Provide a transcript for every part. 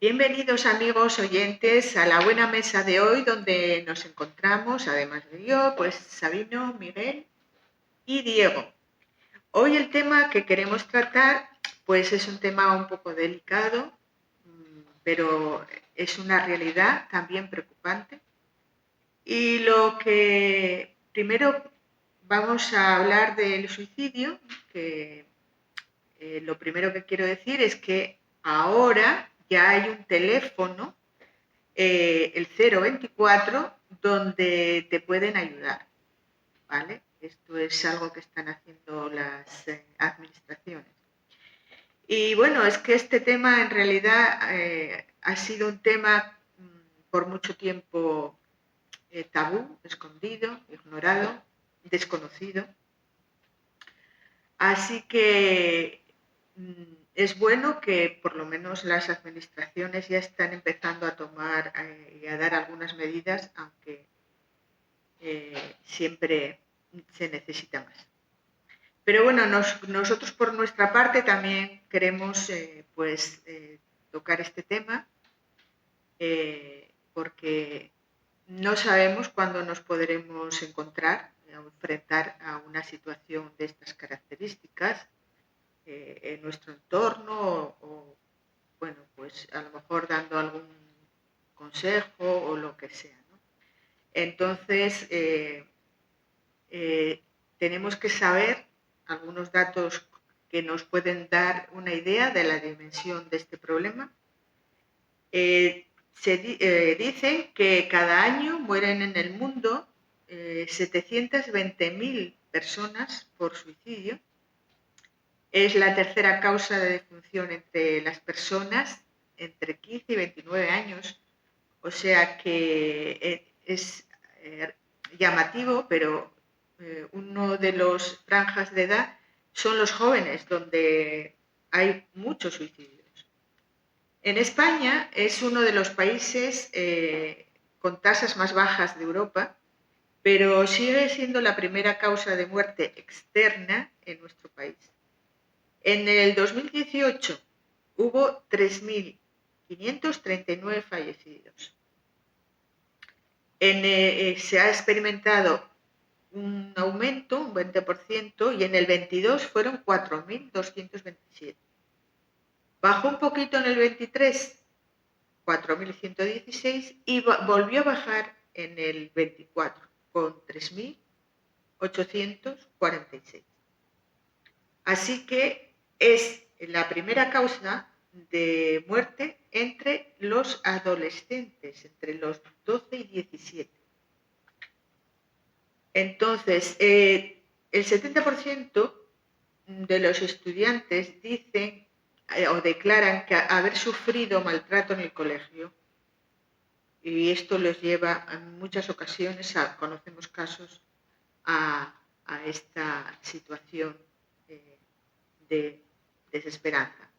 Bienvenidos amigos oyentes a la buena mesa de hoy donde nos encontramos, además de yo, pues Sabino, Miguel y Diego. Hoy el tema que queremos tratar pues es un tema un poco delicado, pero es una realidad también preocupante. Y lo que primero vamos a hablar del suicidio, que lo primero que quiero decir es que ahora ya hay un teléfono, el 024, donde te pueden ayudar, ¿vale? Esto es algo que están haciendo las administraciones. Y bueno, es que este tema en realidad ha sido un tema por mucho tiempo tabú, escondido, ignorado, desconocido. Así que es bueno que por lo menos las administraciones ya están empezando a tomar y a dar algunas medidas, aunque siempre se necesita más. Pero bueno, nosotros por nuestra parte también queremos tocar este tema porque no sabemos cuándo nos podremos encontrar o enfrentar a una situación de estas características en nuestro entorno o, bueno, pues a lo mejor dando algún consejo o lo que sea, ¿no? Entonces, tenemos que saber algunos datos que nos pueden dar una idea de la dimensión de este problema. Dicen que cada año mueren en el mundo 720.000 personas por suicidio. Es la tercera causa de defunción entre las personas entre 15 y 29 años. O sea que es llamativo, pero uno de los franjas de edad son los jóvenes, donde hay muchos suicidios. En España es uno de los países con tasas más bajas de Europa, pero sigue siendo la primera causa de muerte externa en nuestro país. En el 2018 hubo 3.539 fallecidos. Se ha experimentado un aumento, un 20%, y en el 22 fueron 4.227. Bajó un poquito en el 23, 4.116, y volvió a bajar en el 24, con 3.846. Así que es la primera causa de muerte entre los adolescentes, entre los 12 y 17. Entonces, el 70% de los estudiantes dicen o declaran que haber sufrido maltrato en el colegio, y esto les lleva en muchas ocasiones, conocemos casos, a esta situación de desesperanza.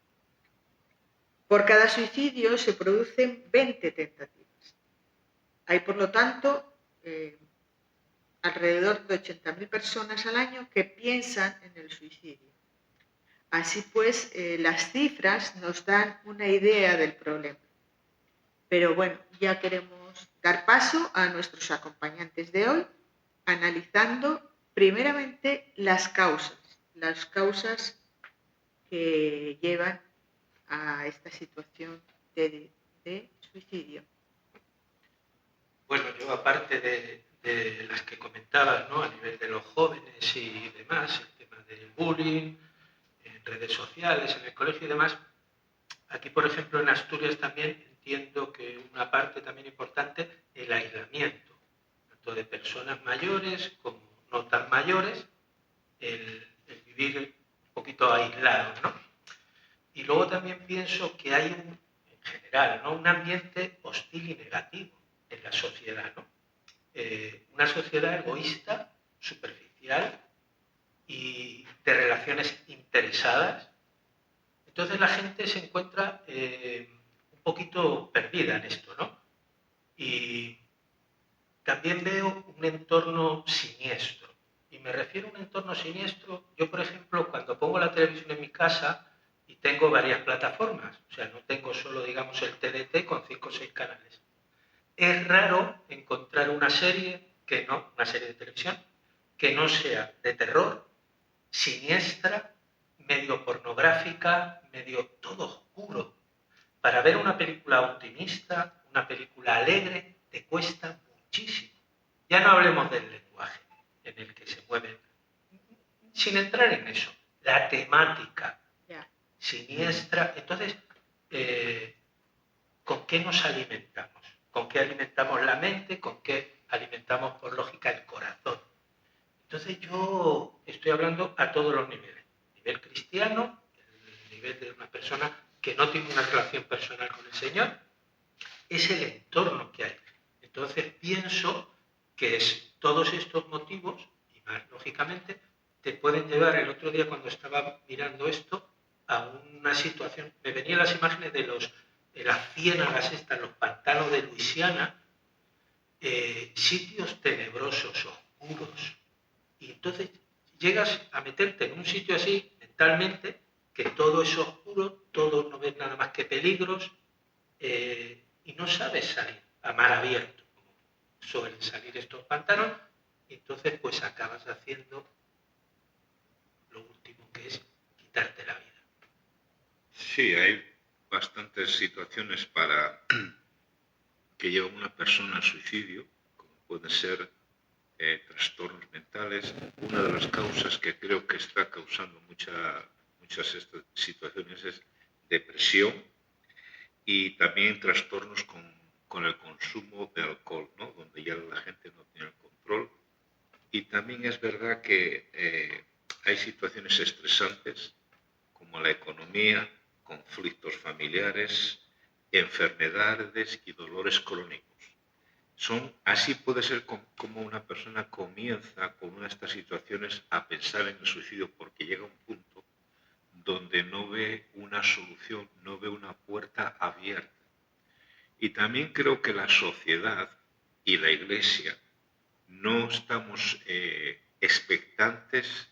Por cada suicidio se producen 20 tentativas. Hay, por lo tanto, alrededor de 80.000 personas al año que piensan en el suicidio. Así pues, las cifras nos dan una idea del problema. Pero bueno, ya queremos dar paso a nuestros acompañantes de hoy, analizando primeramente las causas que llevan a esta situación de suicidio. Bueno, yo aparte de las que comentabas, ¿no? A nivel de los jóvenes y demás, el tema del bullying, en redes sociales, en el colegio y demás, aquí por ejemplo en Asturias también entiendo que una parte también importante, el aislamiento, tanto de personas mayores como no tan mayores, el vivir un poquito aislados, ¿no? Y luego también pienso que hay en general, ¿no? Un ambiente hostil y negativo en la sociedad, ¿no? Una sociedad egoísta, superficial y de relaciones interesadas. Entonces la gente se encuentra un poquito perdida en esto, ¿no? Y también veo un entorno siniestro. Y me refiero a un entorno siniestro. Yo, por ejemplo, cuando pongo la televisión en mi casa, y tengo varias plataformas, o sea, no tengo solo, digamos, el TDT con 5 o 6 canales. Es raro encontrar una serie de televisión, que no sea de terror, siniestra, medio pornográfica, medio todo oscuro. Para ver una película optimista, una película alegre, te cuesta muchísimo. Ya no hablemos del lenguaje en el que se mueven. Sin entrar en eso, la temática siniestra. Entonces, ¿con qué nos alimentamos? ¿Con qué alimentamos la mente? ¿Con qué alimentamos, por lógica, el corazón? Entonces yo estoy hablando a todos los niveles. El nivel cristiano, el nivel de una persona que no tiene una relación personal con el Señor, es el entorno que hay. Entonces pienso que todos estos motivos, y más lógicamente, te pueden llevar. El otro día cuando estaba mirando esto, a una situación, me venían las imágenes de las ciénagas estas, los pantanos de Luisiana, sitios tenebrosos, oscuros. Y entonces llegas a meterte en un sitio así, mentalmente, que todo es oscuro, todo no ves nada más que peligros, y no sabes salir a mar abierto, como suelen salir estos pantanos, y entonces pues acabas haciendo lo último, que es quitarte la vida. Sí, hay bastantes situaciones que llevan a una persona al suicidio, como pueden ser trastornos mentales. Una de las causas que creo que está causando muchas estas situaciones es depresión y también trastornos con el consumo de alcohol, ¿no? Donde ya la gente no tiene el control. Y también es verdad que hay situaciones estresantes como la economía, conflictos familiares, enfermedades y dolores crónicos. Así puede ser como una persona comienza con una de estas situaciones a pensar en el suicidio, porque llega a un punto donde no ve una solución, no ve una puerta abierta. Y también creo que la sociedad y la Iglesia no estamos expectantes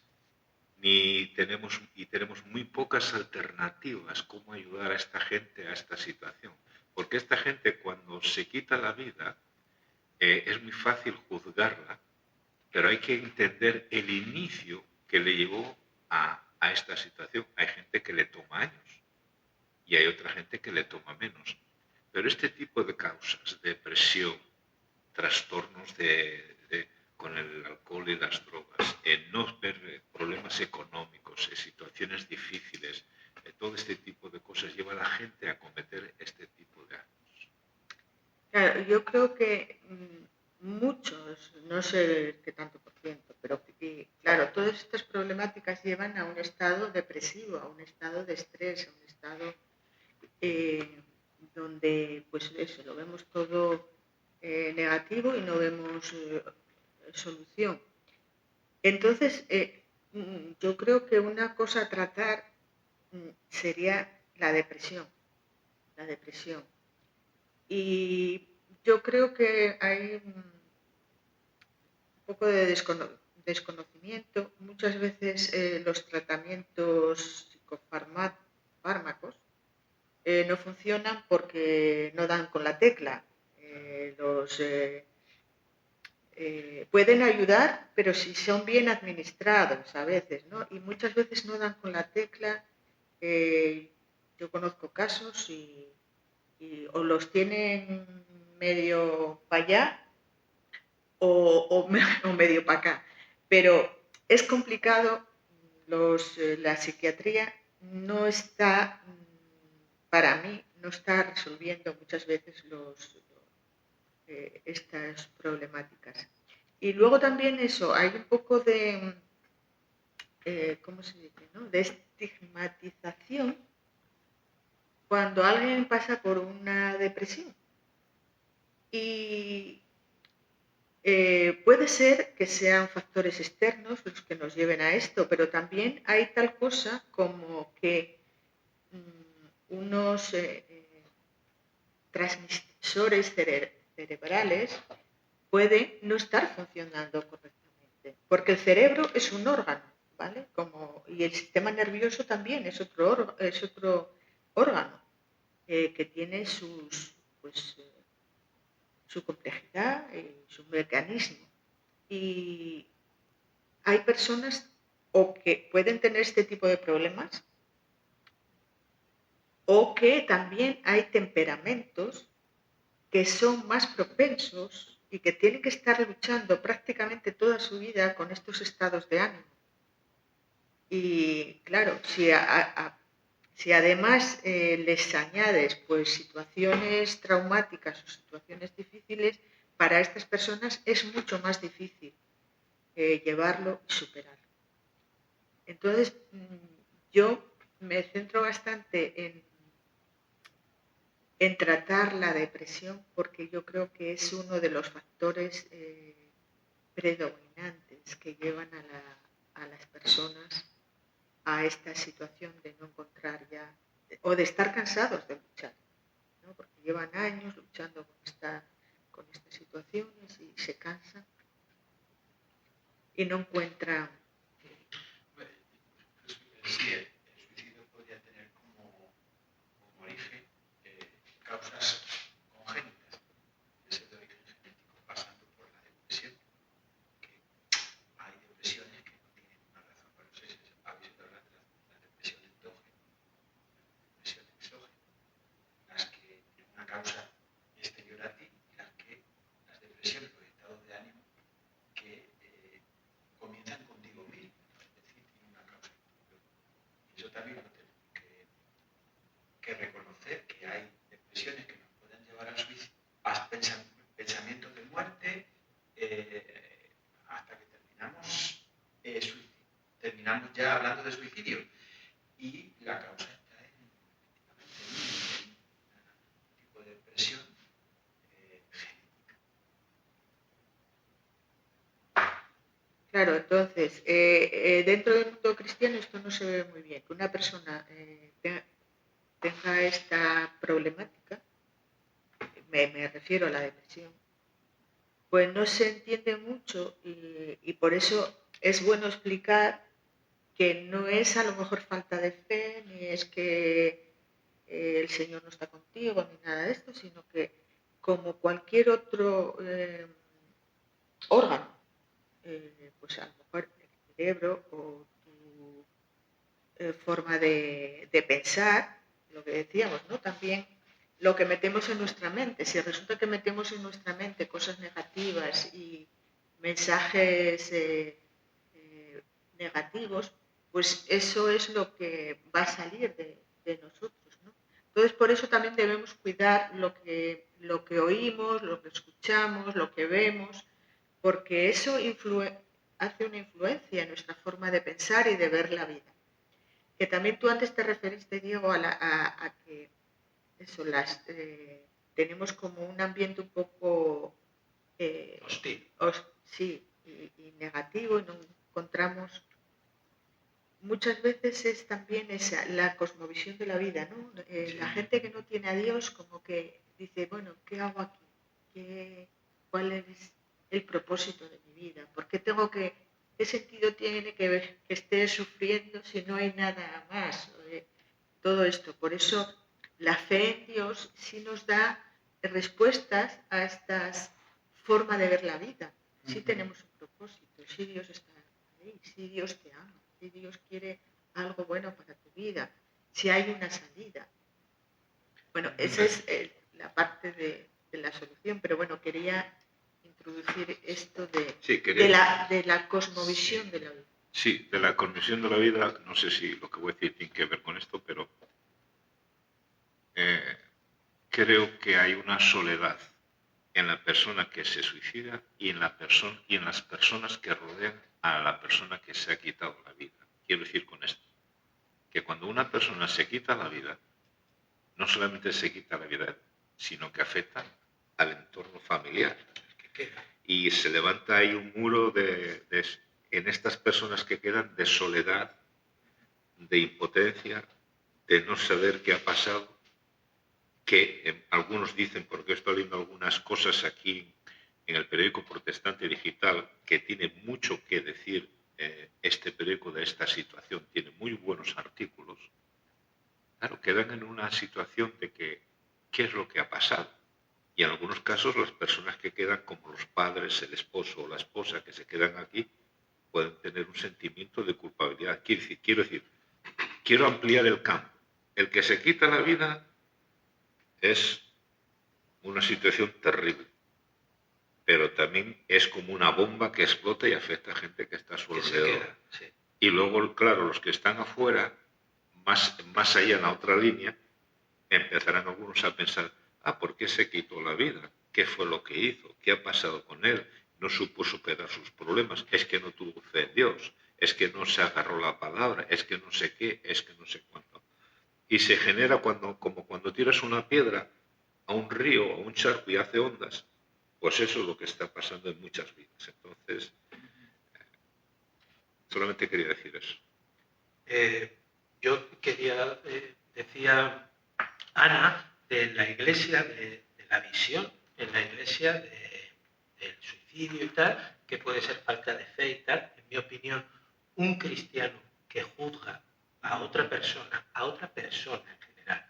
y tenemos muy pocas alternativas cómo ayudar a esta gente a esta situación. Porque esta gente, cuando se quita la vida, es muy fácil juzgarla, pero hay que entender el inicio que le llevó a esta situación. Hay gente que le toma años y hay otra gente que le toma menos. Pero este tipo de causas, depresión, trastornos con el alcohol y las drogas, no ver problemas económicos, situaciones difíciles, todo este tipo de cosas lleva a la gente a cometer este tipo de actos. Claro, yo creo que muchos, no sé qué tanto por ciento, pero claro, todas estas problemáticas llevan a un estado depresivo, a un estado de estrés, a un estado donde, pues eso, lo vemos todo negativo y no vemos solución. Entonces, yo creo que una cosa a tratar sería la depresión. Y yo creo que hay un poco de desconocimiento. Muchas veces los tratamientos psicofármacos no funcionan porque no dan con la tecla. Pueden ayudar, pero si son bien administrados a veces, ¿no? Y muchas veces no dan con la tecla. Yo conozco casos y o los tienen medio para allá o medio para acá. Pero es complicado. La psiquiatría no está, para mí, no está resolviendo muchas veces estas problemáticas. Y luego también eso, hay un poco de, ¿cómo se dice?, ¿no?, de estigmatización cuando alguien pasa por una depresión. Y puede ser que sean factores externos los que nos lleven a esto, pero también hay tal cosa como que unos transmisores cerebrales pueden no estar funcionando correctamente, porque el cerebro es un órgano, ¿vale? y el sistema nervioso también es otro órgano que tiene su complejidad y su mecanismo. Y hay personas o que pueden tener este tipo de problemas o que también hay temperamentos que son más propensos y que tienen que estar luchando prácticamente toda su vida con estos estados de ánimo. Y claro, si además les añades pues situaciones traumáticas o situaciones difíciles, para estas personas es mucho más difícil llevarlo y superarlo. Entonces, yo me centro bastante en tratar la depresión porque yo creo que es uno de los factores predominantes que llevan a las personas a esta situación de no encontrar ya, o de estar cansados de luchar, ¿no? Porque llevan años luchando con estas situaciones y se cansan y no encuentran. Sí, el suicidio podría tener como origen causas congénitas, desde el origen genético, pasando por la depresión, que hay depresiones que no tienen una razón. Bueno, no sé si habéis oído hablar de la depresión endógena, la depresión exógena, las que tienen una causa exterior a ti, y las depresiones o estados de ánimo que comienzan contigo mismo, es decir, tienen una causa interior. Y eso también lo tenemos que reconocer, que hay depresiones que nos pueden llevar al suicidio, a pensamientos de muerte, hasta que terminamos ya hablando de suicidio. Y la causa está en un tipo de depresión genética. Claro, entonces, dentro del mundo cristiano esto no se ve muy bien. Que una persona tenga esta problemática, me refiero a la depresión, pues no se entiende mucho y por eso es bueno explicar que no es a lo mejor falta de fe, ni es que el Señor no está contigo, ni nada de esto, sino que como cualquier otro órgano, pues a lo mejor el cerebro o tu forma de pensar, lo que decíamos, ¿no? También lo que metemos en nuestra mente. Si resulta que metemos en nuestra mente cosas negativas y mensajes negativos, pues eso es lo que va a salir de nosotros, ¿no? Entonces, por eso también debemos cuidar lo que oímos, lo que escuchamos, lo que vemos, porque eso hace una influencia en nuestra forma de pensar y de ver la vida. Que también tú antes te referiste, Diego, a que eso, tenemos como un ambiente un poco hostil. Sí, y negativo, y no encontramos. Muchas veces es también la cosmovisión de la vida, ¿no? Sí. La gente que no tiene a Dios como que dice, bueno, ¿qué hago aquí? ¿Cuál es el propósito de mi vida? ¿Por qué qué sentido tiene que esté sufriendo si no hay nada más? Todo esto. Por eso la fe en Dios sí nos da respuestas a estas formas de ver la vida. Sí tenemos un propósito, sí Dios está ahí, sí Dios te ama, si Dios quiere algo bueno para tu vida, si hay una salida. Bueno, esa es la parte de la solución, pero bueno, quería introducir esto de la cosmovisión de la vida. Sí, de la cosmovisión de la vida, no sé si lo que voy a decir tiene que ver con esto, pero creo que hay una soledad en la persona que se suicida y en las personas que rodean a la persona que se ha quitado la vida. Quiero decir con esto, que cuando una persona se quita la vida, no solamente se quita la vida, sino que afecta al entorno familiar. Y se levanta ahí un muro en estas personas que quedan de soledad, de impotencia, de no saber qué ha pasado, que algunos dicen, porque estoy leyendo algunas cosas aquí en el periódico Protestante Digital, que tiene mucho que decir este periódico de esta situación tiene muy buenos artículos, claro, quedan en una situación de que, ¿qué es lo que ha pasado? Y en algunos casos las personas que quedan, como los padres, el esposo o la esposa que se quedan aquí, pueden tener un sentimiento de culpabilidad. Quiero decir, quiero ampliar el campo. El que se quita la vida es una situación terrible, pero también es como una bomba que explota y afecta a gente que está a su alrededor. Sí. Y luego, claro, los que están afuera, más allá en la otra línea, empezarán algunos a pensar, ¿por qué se quitó la vida? ¿Qué fue lo que hizo? ¿Qué ha pasado con él? No supo superar sus problemas, es que no tuvo fe en Dios, es que no se agarró la palabra, es que no sé qué, es que no sé cuánto. Y se genera como cuando tiras una piedra a un río o a un charco y hace ondas, pues eso es lo que está pasando en muchas vidas. Entonces, solamente quería decir eso. Yo quería, decía Ana, de la iglesia, de la visión en la iglesia del suicidio y tal, que puede ser falta de fe y tal. En mi opinión, un cristiano que juzga a otra persona en general,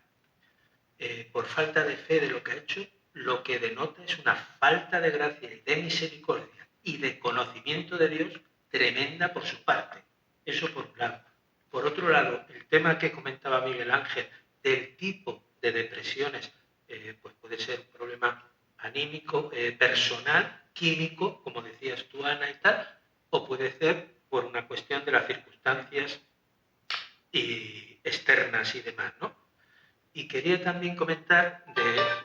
por falta de fe de lo que ha hecho, lo que denota es una falta de gracia y de misericordia y de conocimiento de Dios tremenda por su parte. Eso por un lado. Por otro lado, el tema que comentaba Miguel Ángel del tipo de depresiones, pues puede ser un problema anímico, personal, químico, como decías tú, Ana, y tal, o puede ser por una cuestión de las circunstancias externas y demás, ¿no? Y quería también comentar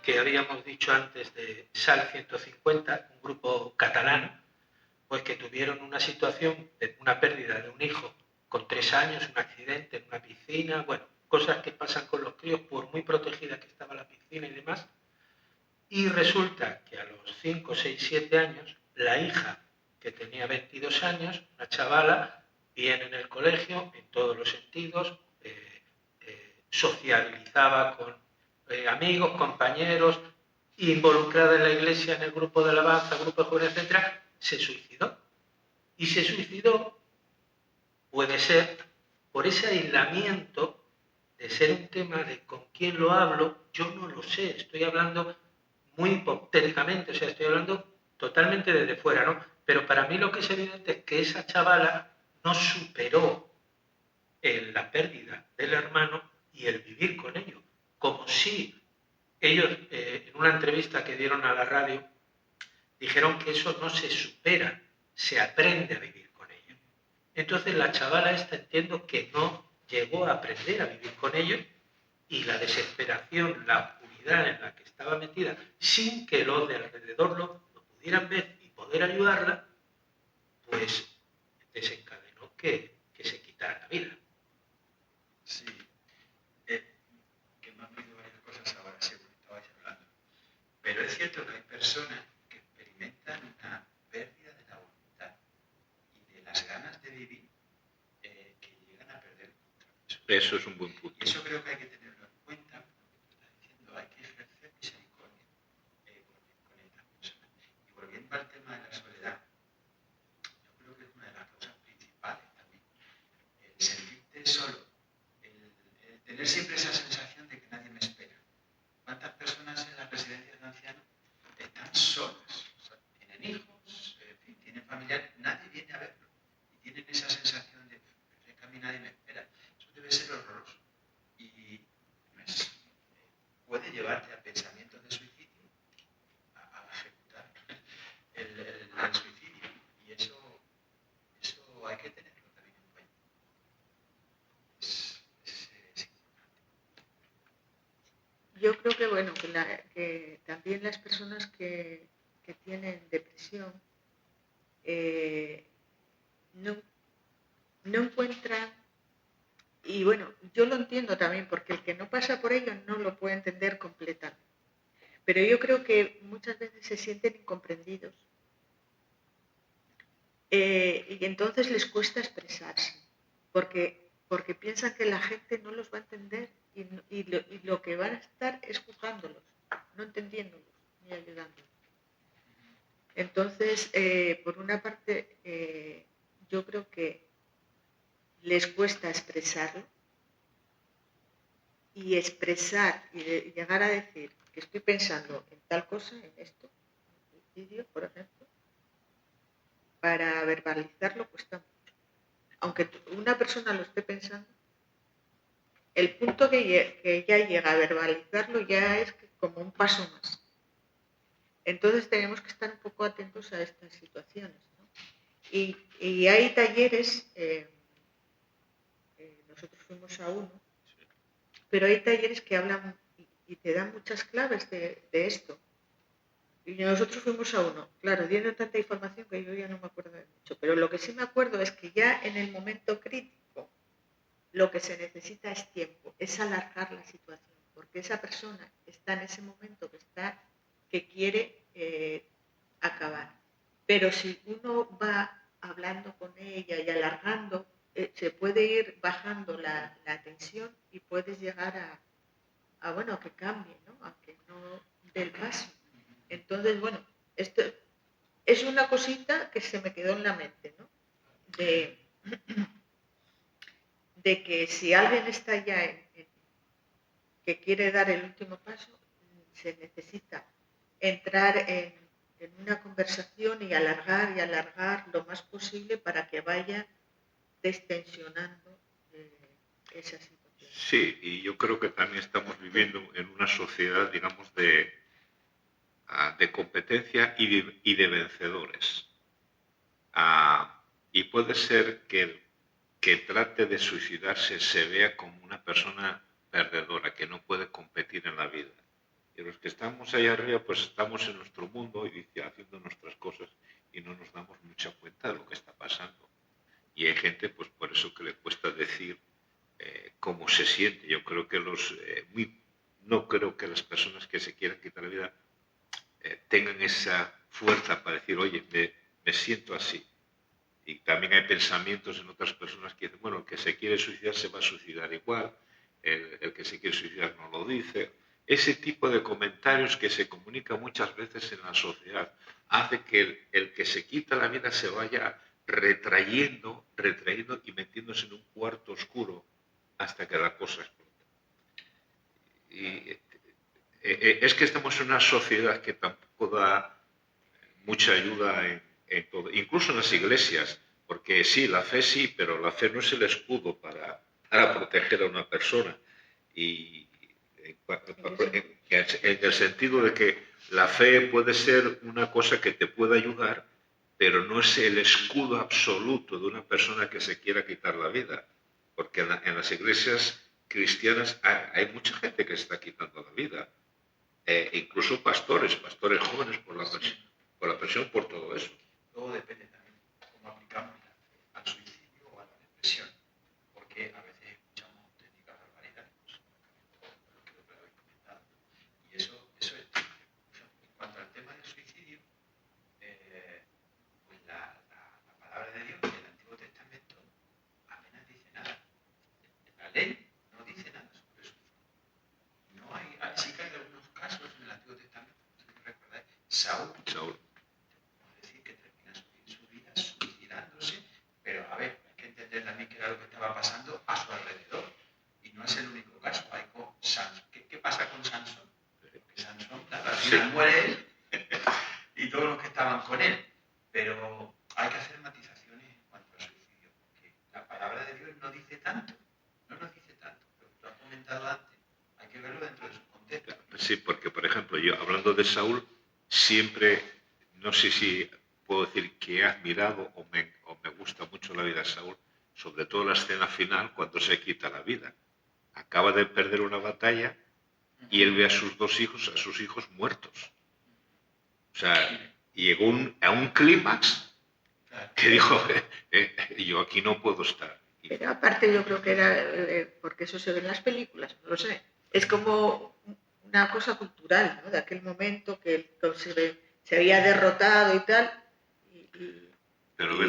que habíamos dicho antes de SAL 150, un grupo catalán, pues que tuvieron una situación de una pérdida de un hijo con 3 años, un accidente en una piscina, bueno, cosas que pasan con los críos por muy protegida que estaba la piscina y demás. Y resulta que a los 5, 6, 7 años, la hija, que tenía 22 años, una chavala, bien en el colegio, en todos los sentidos, socializaba con amigos, compañeros, involucrada en la iglesia, en el grupo de alabanza, grupo de jóvenes, etc., se suicidó. Y se suicidó, puede ser, por ese aislamiento de ser un tema de con quién lo hablo, yo no lo sé, estoy hablando muy hipotéticamente, o sea, estoy hablando totalmente desde fuera, ¿no? Pero para mí lo que es evidente es que esa chavala no superó la pérdida del hermano y el vivir con ello, como si ellos, en una entrevista que dieron a la radio, dijeron que eso no se supera, se aprende a vivir con ello. Entonces la chavala esta entiendo que no llegó a aprender a vivir con ello y la desesperación, la oscuridad en la que estaba metida, sin que los de alrededor lo pudieran ver y poder ayudarla, pues desencadenó que se quitara la vida. Sí. Que me han venido varias cosas ahora, según estabais hablando. Pero es cierto que hay personas que experimentan una pérdida de la voluntad y de las ganas de vivir que llegan a perder contra eso. Eso es un buen punto. Y eso creo que hay que tenerlo en cuenta, porque tú estás diciendo, hay que ejercer misericordia con estas personas. Y volviendo al tema de la soledad, yo creo que es una de las causas principales también. El sentirte solo, el tener siempre esa sensación de que nadie me espera. ¿Cuántas personas en las residencias de ancianos están solas? O sea, tienen hijos, en fin, tienen familiares, nadie viene a verlo. Y tienen esa sensación de que a mí nadie me espera. Eso debe ser horroroso. Y pues, puede llevarte a pensamientos de suicidio, a ejecutar el suicidio. Y eso hay que tenerlo también en cuenta. Es importante. Yo creo que, bueno, que también las personas que tienen depresión no encuentran, y bueno, yo lo entiendo también, porque el que no pasa por ello no lo puede entender completamente. Pero yo creo que muchas veces se sienten incomprendidos. Y entonces les cuesta expresarse, porque piensan que la gente no los va a entender y lo que van a estar es juzgándolos, no entendiéndolos ni ayudándolos. Entonces, por una parte, yo creo que les cuesta expresarlo, y expresar y llegar a decir que estoy pensando en tal cosa, en esto, en el suicidio, por ejemplo, para verbalizarlo cuesta mucho. Aunque una persona lo esté pensando, el punto que ya llega a verbalizarlo ya es como un paso más. Entonces tenemos que estar un poco atentos a estas situaciones, ¿no? Y hay talleres, nosotros fuimos a uno, pero hay talleres que hablan y te dan muchas claves de esto. Y nosotros fuimos a uno, claro, dieron tanta información que yo ya no me acuerdo de mucho, pero lo que sí me acuerdo es que ya en el momento crítico lo que se necesita es tiempo, es alargar la situación, porque esa persona está en ese momento que quiere acabar. Pero si uno va hablando con ella y alargando, se puede ir bajando la tensión y puedes llegar a que cambie, ¿no? A que no dé el paso. Entonces, bueno, esto es una cosita que se me quedó en la mente, ¿no? De que si alguien está ya que quiere dar el último paso, se necesita entrar en una conversación y alargar lo más posible para que vaya destensionando esa situación. Sí, y yo creo que también estamos viviendo en una sociedad, digamos, de competencia y de vencedores. Y puede ser que el que trate de suicidarse se vea como una persona perdedora, que no puede competir en la vida. Y los que estamos allá arriba, pues estamos en nuestro mundo y haciendo nuestras cosas y no nos damos mucha cuenta de lo que está pasando. Y hay gente, pues por eso que le cuesta decir cómo se siente. Yo creo que no creo que las personas que se quieran quitar la vida tengan esa fuerza para decir, oye, me siento así. Y también hay pensamientos en otras personas que dicen, bueno, el que se quiere suicidar se va a suicidar igual, el que se quiere suicidar no lo dice. Ese tipo de comentarios que se comunican muchas veces en la sociedad hace que el que se quita la vida se vaya retrayendo y metiéndose en un cuarto oscuro hasta que la cosa explota. Y es que estamos en una sociedad que tampoco da mucha ayuda en todo, incluso en las iglesias, porque sí, la fe sí, pero la fe no es el escudo para proteger a una persona. Y en el sentido de que la fe puede ser una cosa que te puede ayudar, pero no es el escudo absoluto de una persona que se quiera quitar la vida, porque en las iglesias cristianas hay mucha gente que se está quitando la vida, incluso pastores jóvenes por la presión, por todo eso. Todo depende también de cómo aplicamos la fe al suicidio o a la depresión, porque a veces escuchamos auténticas barbaridades, lo que habéis comentado, y eso es terrible. En cuanto al tema del suicidio, pues la palabra de Dios en el Antiguo Testamento apenas dice nada. La ley no dice nada sobre eso. No hay, sí que hay algunos casos en el Antiguo Testamento, no sé si recordáis, Saúl, decir que termina su vida suicidándose, pero a ver, hay que entender también qué era lo que estaba pasando a su alrededor, y no es el único caso. Hay con Sansón. ¿Qué pasa con Sansón? Que Sansón, claro, al final muere él y todos los que estaban con él, pero hay que hacer matizaciones en cuanto al suicidio, porque la palabra de Dios no dice tanto, no nos dice tanto, lo que tú has comentado antes, hay que verlo dentro de su contexto. Sí, porque por ejemplo, yo hablando de Saúl, siempre, no sé si puedo decir que he admirado o me gusta mucho la vida de Saúl, sobre todo la escena final cuando se quita la vida. Acaba de perder una batalla y él ve a sus hijos muertos. O sea, llegó a un clímax que dijo, yo aquí no puedo estar. Pero aparte yo creo que era, porque eso se ve en las películas, no lo sé, es como una cosa cultural, ¿no? De aquel momento que él se había derrotado y tal. Pero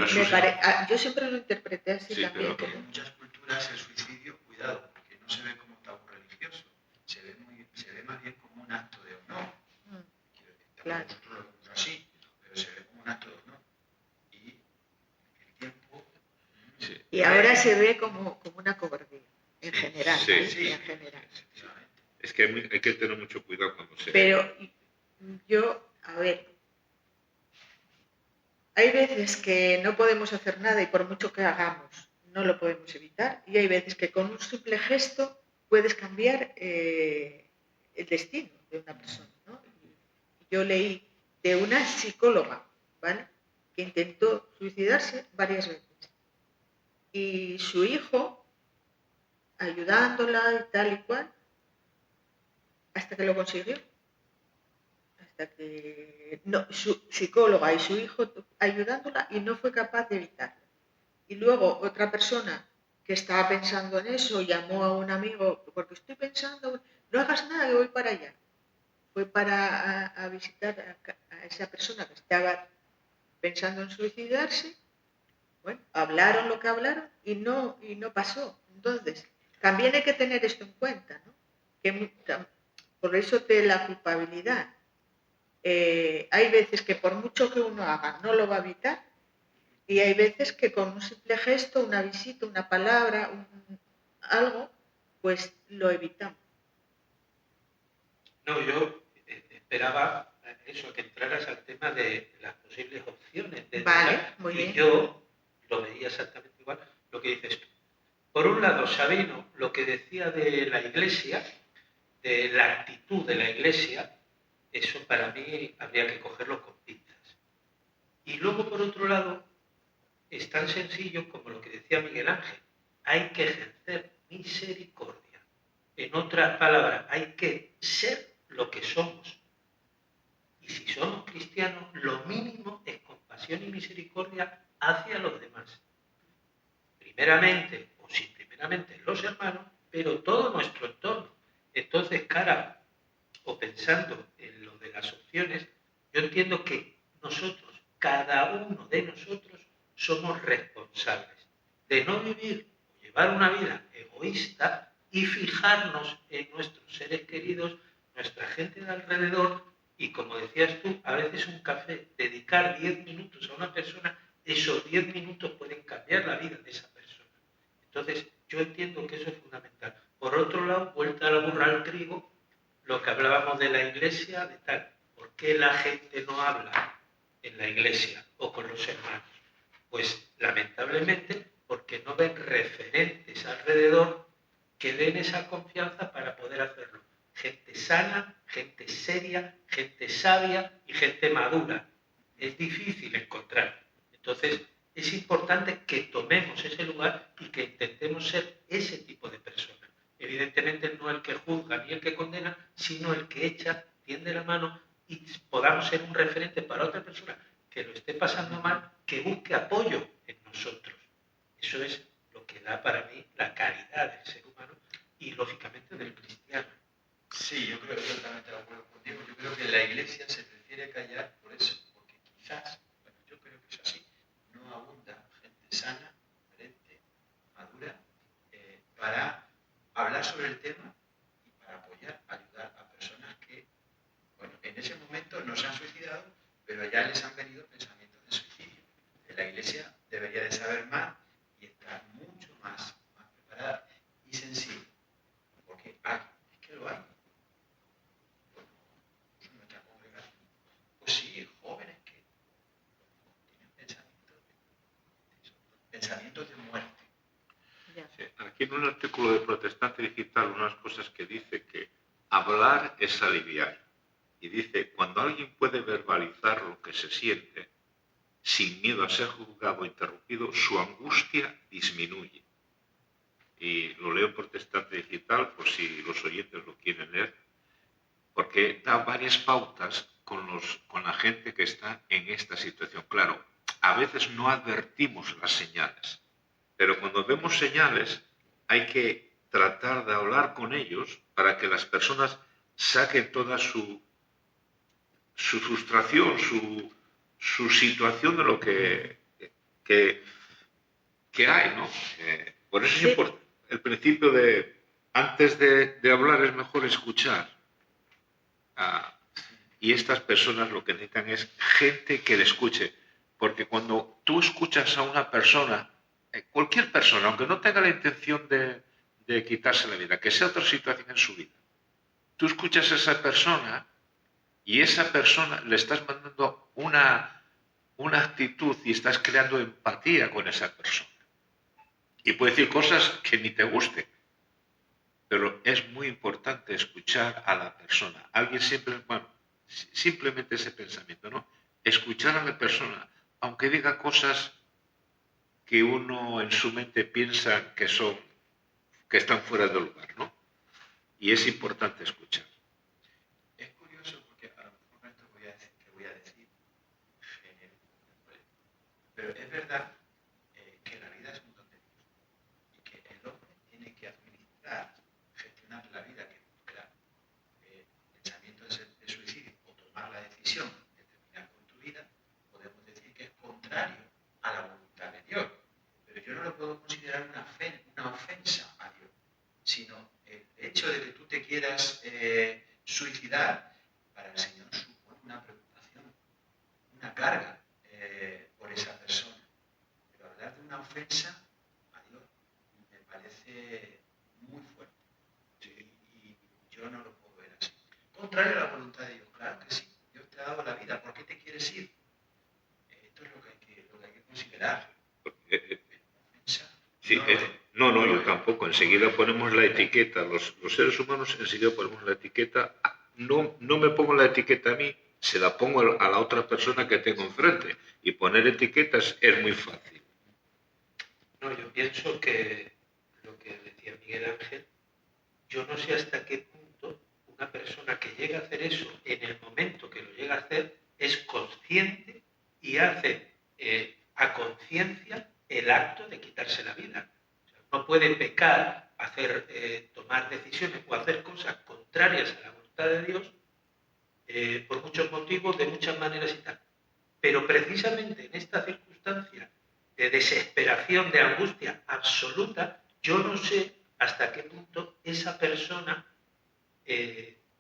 yo siempre lo interpreté así, sí, también. Pero en muchas culturas el suicidio, cuidado, porque no se ve como tabú religioso, se ve más bien como un acto de honor. Claro. Nosotros lo vemos así, pero se ve como un acto de honor. Y en aquel tiempo... Y Y ahora se ve como una cobardía, en Sí, general. sí, sí, En general. efectivamente. Es que hay que tener mucho cuidado cuando se... Pero yo, a ver, hay veces que no podemos hacer nada y por mucho que hagamos, no lo podemos evitar. Y hay veces que con un simple gesto puedes cambiar el destino de una persona, ¿no? Yo leí de una psicóloga, ¿vale?, que intentó suicidarse varias veces. Y su hijo, ayudándola y tal y cual, hasta que lo consiguió. Hasta que su psicóloga y su hijo ayudándola y no fue capaz de evitarlo. Y luego otra persona que estaba pensando en eso llamó a un amigo, porque estoy pensando, no hagas nada, que voy para allá. Fue a visitar a esa persona que estaba pensando en suicidarse. Bueno, hablaron lo que hablaron y no pasó. Entonces, también hay que tener esto en cuenta, ¿no? Que por eso la culpabilidad. Hay veces que por mucho que uno haga no lo va a evitar, y hay veces que con un simple gesto, una visita, una palabra, algo, pues lo evitamos. No, yo esperaba eso, que entraras al tema de las posibles opciones de Vale, dejar, muy y bien. yo lo veía exactamente igual, lo que dices tú. Por un lado, Sabino, lo que decía de la Iglesia, de la actitud de la Iglesia, eso para mí habría que cogerlo con pinzas. Y luego, por otro lado, es tan sencillo como lo que decía Miguel Ángel. Hay que ejercer misericordia. En otras palabras, hay que ser lo que somos. Y si somos cristianos, lo mínimo es compasión y misericordia hacia los demás. Primeramente, o sin primeramente, los hermanos, pero todo nuestro entorno. Entonces, cara, o pensando en lo de las opciones, yo entiendo que nosotros, cada uno de nosotros, somos responsables de no vivir o llevar una vida egoísta y fijarnos en nuestros seres queridos, nuestra gente de alrededor, y como decías tú, a veces un café, dedicar 10 minutos a una persona, esos 10 minutos pueden cambiar la vida de esa persona. Entonces, yo entiendo que eso es fundamental. Por otro lado, vuelta a la burra al trigo, lo que hablábamos de la iglesia, de tal, ¿por qué la gente no habla en la iglesia o con los hermanos? Pues lamentablemente porque no ven referentes alrededor que den esa confianza para poder hacerlo. Gente sana, gente seria, gente sabia y gente madura. Es difícil encontrar. Entonces, es importante que tomemos ese lugar y que intentemos ser ese tipo de persona. Evidentemente no el que juzga ni el que condena, sino el que echa, tiende la mano y podamos ser un referente para otra persona que lo esté pasando mal, que busque apoyo en nosotros. Eso es lo que da para mí la caridad del ser humano y lógicamente del cristiano. Sí, yo creo que totalmente de acuerdo contigo. Yo creo que la Iglesia se prefiere callar por eso, porque quizás, bueno, yo creo que es así, no abunda gente sana, coherente, madura, para hablar sobre el tema y para apoyar, ayudar a personas que, bueno, en ese momento no se han suicidado, pero ya les han venido pensamientos de suicidio. La Iglesia debería de saber más y estar mucho más preparada y sensible, porque hay, es que lo hay. Bueno, en nuestra congregación, pues sí, jóvenes que tienen pensamientos de muerte. Sí, aquí en un artículo de Protestante Digital, unas cosas que dice que hablar es aliviar. Y dice, cuando alguien puede verbalizar lo que se siente, sin miedo a ser juzgado o interrumpido, su angustia disminuye. Y lo leo en Protestante Digital, por si los oyentes lo quieren leer, porque da varias pautas con la gente que está en esta situación. Claro, a veces no advertimos las señales, pero cuando vemos señales hay que tratar de hablar con ellos para que las personas saquen toda su frustración, su situación de lo que hay, ¿no? Por eso es importante el principio de antes de hablar es mejor escuchar. Y estas personas lo que necesitan es gente que le escuche, porque cuando tú escuchas a una persona cualquier persona, aunque no tenga la intención de quitarse la vida, que sea otra situación en su vida, tú escuchas a esa persona y esa persona le estás mandando una actitud y estás creando empatía con esa persona. Y puede decir cosas que ni te gusten, pero es muy importante escuchar a la persona. Alguien siempre, simplemente ese pensamiento, ¿no? Escuchar a la persona, aunque diga cosas que uno en su mente piensa que están fuera de lugar, ¿no? Y es importante escuchar. Es curioso porque a lo mejor esto que voy a decir genera un problema. Pero es verdad que la vida es un don de Dios y que el hombre tiene que administrar, gestionar la vida que busca pensamientos de suicidio o tomar la decisión de terminar con tu vida, podemos decir que es contrario a la voluntad de Dios. Pero yo no lo puedo considerar una ofensa a Dios, sino el hecho de que tú te quieras suicidar para el Señor supone una preocupación, una carga por esa persona. Pero hablar de una ofensa a Dios me parece muy fuerte. Y yo no lo puedo ver así. Contrario a la voluntad de Dios, claro que sí. Dios te ha dado la vida. ¿Por qué te quieres ir? Esto es lo que hay que considerar. Ofensa. Sí, no, yo tampoco. Enseguida ponemos la etiqueta. Los seres humanos enseguida ponemos la etiqueta. No me pongo la etiqueta a mí, se la pongo a la otra persona que tengo enfrente. Y poner etiquetas es muy fácil. No, yo pienso que lo que decía Miguel Ángel, yo no sé hasta qué punto una persona que llega a hacer eso, en el momento que lo llega a hacer, es consciente y hace a conciencia el acto de quitarse la vida. O sea, no puede pecar, tomar decisiones o hacer cosas contrarias a la voluntad de Dios por muchos motivos, de muchas maneras y tal. Pero precisamente en esta circunstancia de desesperación, de angustia absoluta, yo no sé hasta qué punto esa persona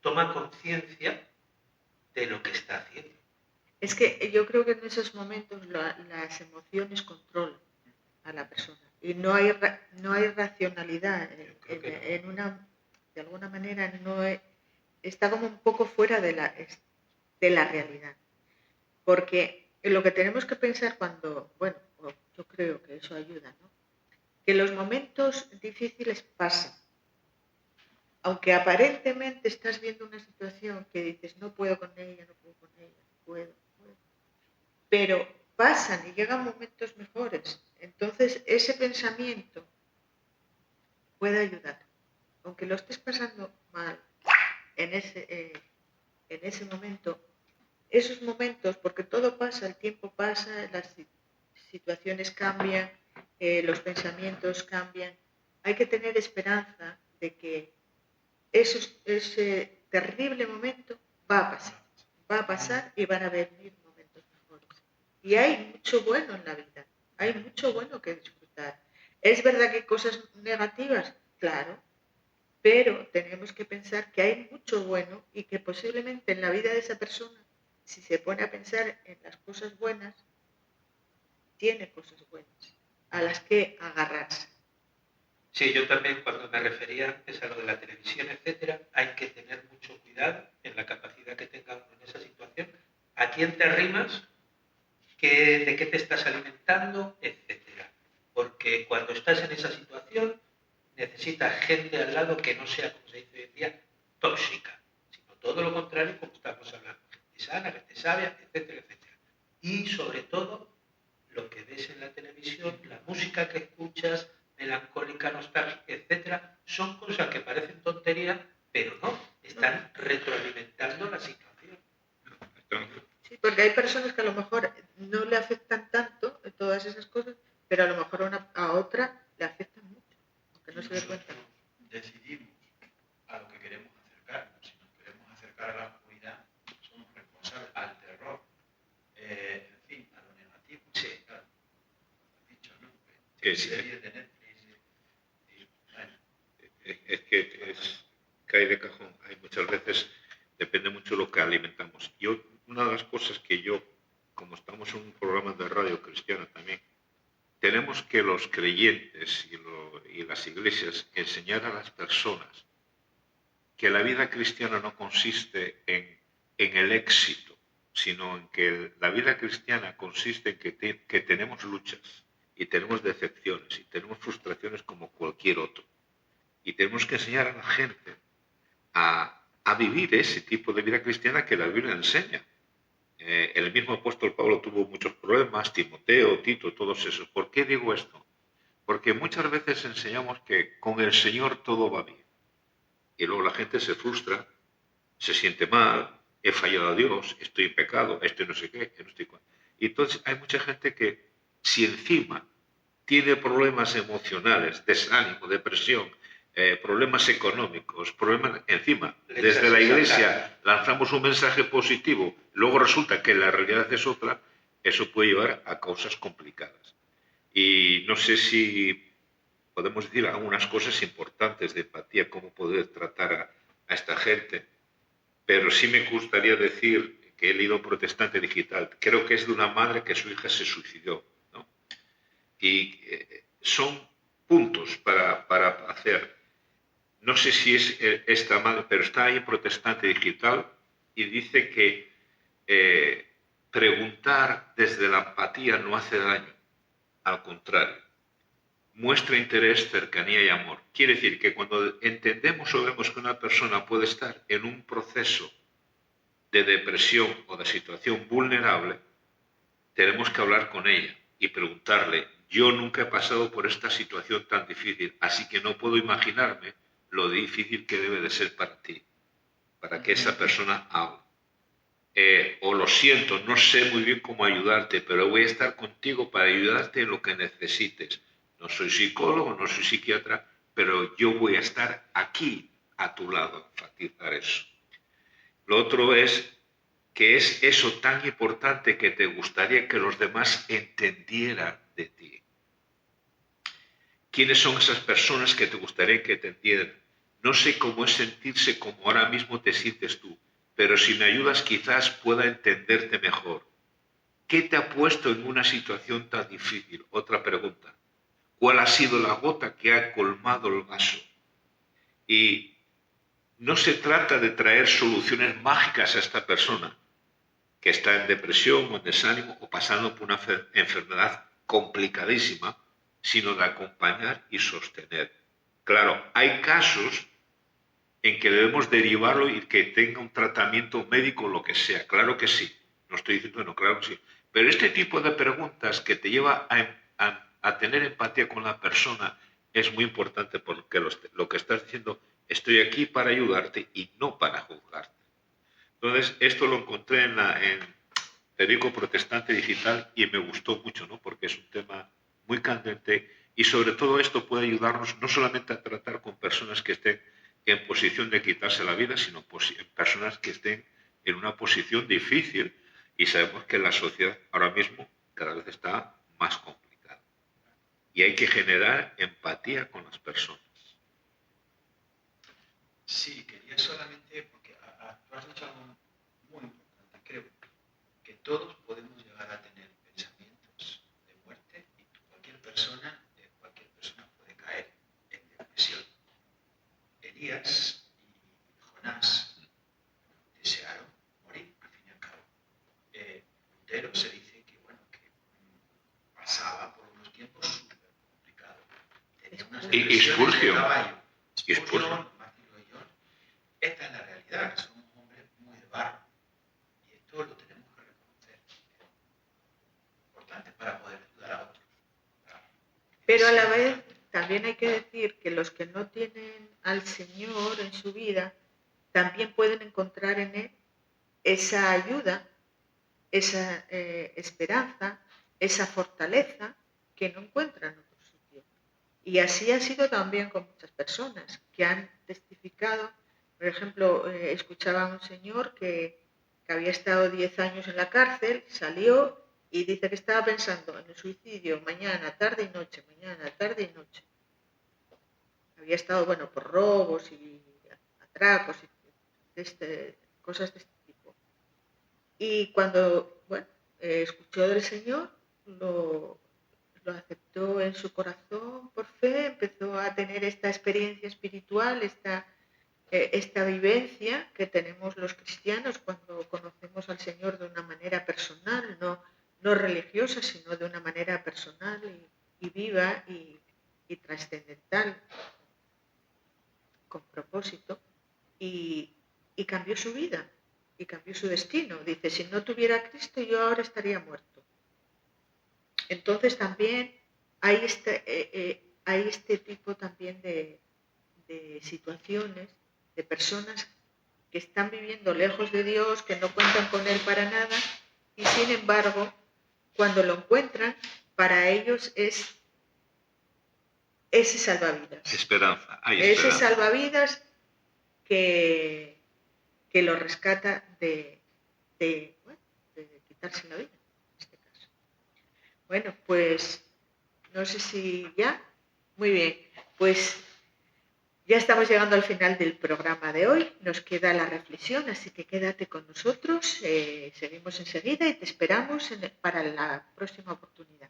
toma conciencia de lo que está haciendo. Es que yo creo que en esos momentos las emociones controlan a la persona y no hay racionalidad de alguna manera está como un poco fuera de la realidad, porque lo que tenemos que pensar yo creo que eso ayuda, ¿no? Que los momentos difíciles pasan, aunque aparentemente estás viendo una situación que dices no puedo con ella, no puedo, pero pasan y llegan momentos mejores. Entonces ese pensamiento puede ayudar, aunque lo estés pasando mal en ese momento, esos momentos, porque todo pasa, el tiempo pasa, las situaciones cambian, los pensamientos cambian, hay que tener esperanza de que ese terrible momento va a pasar y van a venir momentos mejores. Y hay mucho bueno en la vida, hay mucho bueno que disfrutar. ¿Es verdad que hay cosas negativas? Claro, pero tenemos que pensar que hay mucho bueno y que posiblemente en la vida de esa persona, si se pone a pensar en las cosas buenas, tiene cosas buenas a las que agarrarse. Sí, yo también cuando me refería antes a lo de la televisión, etcétera, hay que tener mucho cuidado en la capacidad que tenga uno en esa situación, a quién te arrimas, de qué te estás alimentando, etcétera. Porque cuando estás en esa situación necesitas gente al lado que no sea, como se dice hoy en día, tóxica, sino todo lo contrario, como estamos hablando, gente sana, gente sabia, etcétera, etcétera. Y sobre todo, lo que ves en la televisión, la música que escuchas, melancólica, nostálgica, etcétera, son cosas que parecen tonterías, pero no, están retroalimentando la situación. Sí, porque hay personas que a lo mejor no le afectan tanto todas esas cosas, pero a lo mejor a otra le afectan mucho, aunque no se dé cuenta. Decidimos a lo que queremos acercarnos. Si nos queremos acercar a la oscuridad, somos responsables al terror, en fin, a lo negativo. Sí, claro. Lo has dicho, ¿no? Series de Netflix. Bueno. Es que cae de cajón. Hay muchas veces, depende mucho de lo que alimentamos. Una de las cosas que yo, como estamos en un programa de radio cristiana también, tenemos que los creyentes y las iglesias enseñar a las personas que la vida cristiana no consiste en el éxito, sino en que la vida cristiana consiste en que tenemos luchas y tenemos decepciones y tenemos frustraciones como cualquier otro. Y tenemos que enseñar a la gente a vivir ese tipo de vida cristiana que la Biblia enseña. El mismo apóstol Pablo tuvo muchos problemas, Timoteo, Tito, todos esos. ¿Por qué digo esto? Porque muchas veces enseñamos que con el Señor todo va bien. Y luego la gente se frustra, se siente mal, he fallado a Dios, estoy en pecado, estoy no sé qué, no estoy... Y entonces hay mucha gente que si encima tiene problemas emocionales, desánimo, depresión, problemas económicos, problemas encima, desde la iglesia lanzamos un mensaje positivo, luego resulta que la realidad es otra, eso puede llevar a causas complicadas. Y no sé si podemos decir algunas cosas importantes de empatía, cómo poder tratar a esta gente, pero sí me gustaría decir que he leído Protestante Digital, creo que es de una madre que su hija se suicidó, ¿no? Y son puntos para hacer. No sé si es esta madre, pero está ahí en Protestante Digital y dice que preguntar desde la empatía no hace daño, al contrario, muestra interés, cercanía y amor. Quiere decir que cuando entendemos o vemos que una persona puede estar en un proceso de depresión o de situación vulnerable, tenemos que hablar con ella y preguntarle, yo nunca he pasado por esta situación tan difícil, así que no puedo imaginarme lo difícil que debe de ser para ti, para que esa persona hable. O lo siento, no sé muy bien cómo ayudarte, pero voy a estar contigo para ayudarte en lo que necesites. No soy psicólogo, no soy psiquiatra, pero yo voy a estar aquí a tu lado, enfatizar eso. Lo otro es que es eso tan importante que te gustaría que los demás entendieran de ti. ¿Quiénes son esas personas que te gustaría que te entiendan? No sé cómo es sentirse como ahora mismo te sientes tú, pero si me ayudas quizás pueda entenderte mejor. ¿Qué te ha puesto en una situación tan difícil? Otra pregunta. ¿Cuál ha sido la gota que ha colmado el vaso? Y no se trata de traer soluciones mágicas a esta persona que está en depresión o en desánimo o pasando por una enfermedad complicadísima, sino de acompañar y sostener. Claro, hay casos en que debemos derivarlo y que tenga un tratamiento médico o lo que sea. Claro que sí. No estoy diciendo no, claro que sí. Pero este tipo de preguntas que te lleva a tener empatía con la persona es muy importante porque lo que estás diciendo, estoy aquí para ayudarte y no para juzgarte. Entonces, esto lo encontré en Periódico Protestante Digital y me gustó mucho, ¿no? Porque es un tema muy candente y sobre todo esto puede ayudarnos no solamente a tratar con personas que estén en posición de quitarse la vida, sino personas que estén en una posición difícil y sabemos que la sociedad ahora mismo cada vez está más complicada. Y hay que generar empatía con las personas. Sí, quería solamente, porque tú has dicho algo muy importante, creo que todos podemos llegar a tener pensamientos de muerte y cualquier persona puede caer en depresión. Elías y Jonás desearon morir, al fin y al cabo. Lutero se dice que, bueno, que pasaba por unos tiempos súper complicados. Tenía unas depresiones de caballo. Spurgeon, Martín Lloyd. Esta es la realidad, que somos hombres muy de barro. Y esto lo tenemos que reconocer. Es importante para poder ayudar a otros. Pero a la vez también hay que decir que los que no tienen al Señor en su vida también pueden encontrar en Él esa ayuda, esa esperanza, esa fortaleza que no encuentran en otro sitio. Y así ha sido también con muchas personas que han testificado. Por ejemplo, escuchaba a un señor que había estado 10 años en la cárcel, salió y dice que estaba pensando en el suicidio mañana, tarde y noche, mañana, tarde y noche. Había estado, bueno, por robos y atracos y cosas de este tipo. Y cuando, bueno, escuchó del Señor, lo lo aceptó en su corazón por fe, empezó a tener esta experiencia espiritual, esta vivencia que tenemos los cristianos cuando conocemos al Señor de una manera personal, no religiosa, sino de una manera personal y viva y trascendental, con propósito, y cambió su vida y cambió su destino. Dice, si no tuviera a Cristo, yo ahora estaría muerto. Entonces también hay este tipo también de situaciones, de personas que están viviendo lejos de Dios, que no cuentan con Él para nada, y sin embargo, cuando lo encuentran, para ellos es ese salvavidas. Esperanza, hay ese esperanza. Salvavidas que lo rescata de quitarse la vida, en este caso. Bueno, pues no sé si ya. Muy bien, pues ya estamos llegando al final del programa de hoy. Nos queda la reflexión, así que quédate con nosotros. Seguimos enseguida y te esperamos para la próxima oportunidad.